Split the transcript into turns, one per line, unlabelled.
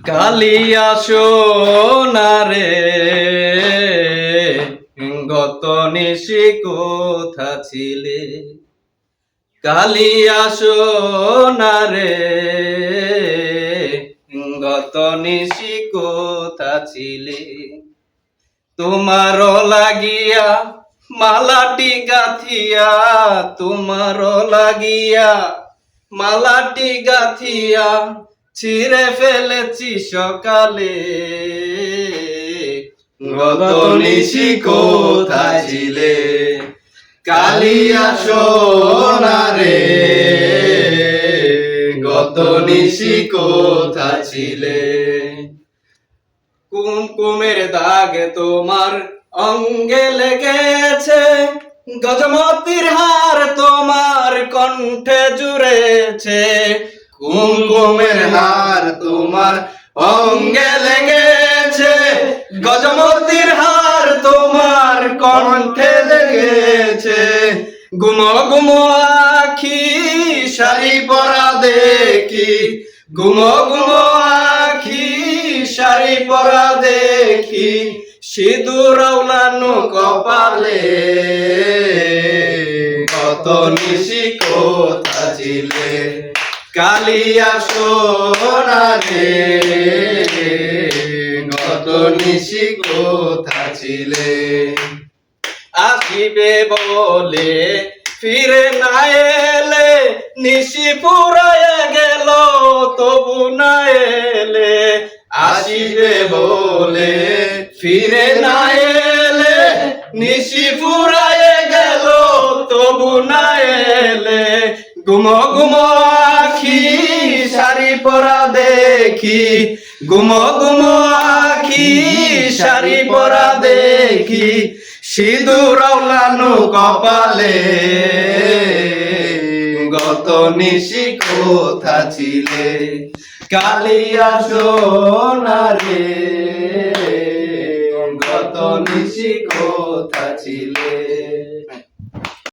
কালিয়া সোনারে গত নিশি কোথা ছিলে? কালিয়া সোনারে গত নিশি কোথা ছিলে? তোমার লাগিয়া মালাটি গাথিয়া, তোমার লাগিয়া মালাটি গাথিয়া ছিঁড়ে ফেলেছি সকালে। গত নিশি কোথায় ছিলে? কালিয়া সোনারে গত নিশি কোথায় ছিলে? কুমকুমের দাগ তোমার অঙ্গে লেগেছে, গজমতির হার তোমার কণ্ঠে জুড়েছে। কুমকুমের হার তোমার অঙ্গে লেগেছে, গজমতির হার তোমার কণ্ঠে লেগেছে। গুমো গুমো আখি শাড়ি পরা দেখি, গুমো গুমো আখি শাড়ি পরা দেখি, সিঁদুর আওলানো কপালে। কত নিশি কোথা ছিলে? কালিয়া সোনারে গত নিশি কোথা ছিলে? আসিবে বলে ফিরে না এলে, নিশি ফুরায় গেল তবু না এলে। আসিবে বলে ফিরে না এলে, নিশি ফুরায় গেল তবু না এলে। গুমো গুমো আখি শাড়ি পরা দেখি, গুমো গুমো আখি শাড়ি পরা দেখি, সিঁদুর আওলানো কপালে। গত নিশি কোথা ছিলে? কালিয়া সোনারে গত নিশি কোথা ছিলে?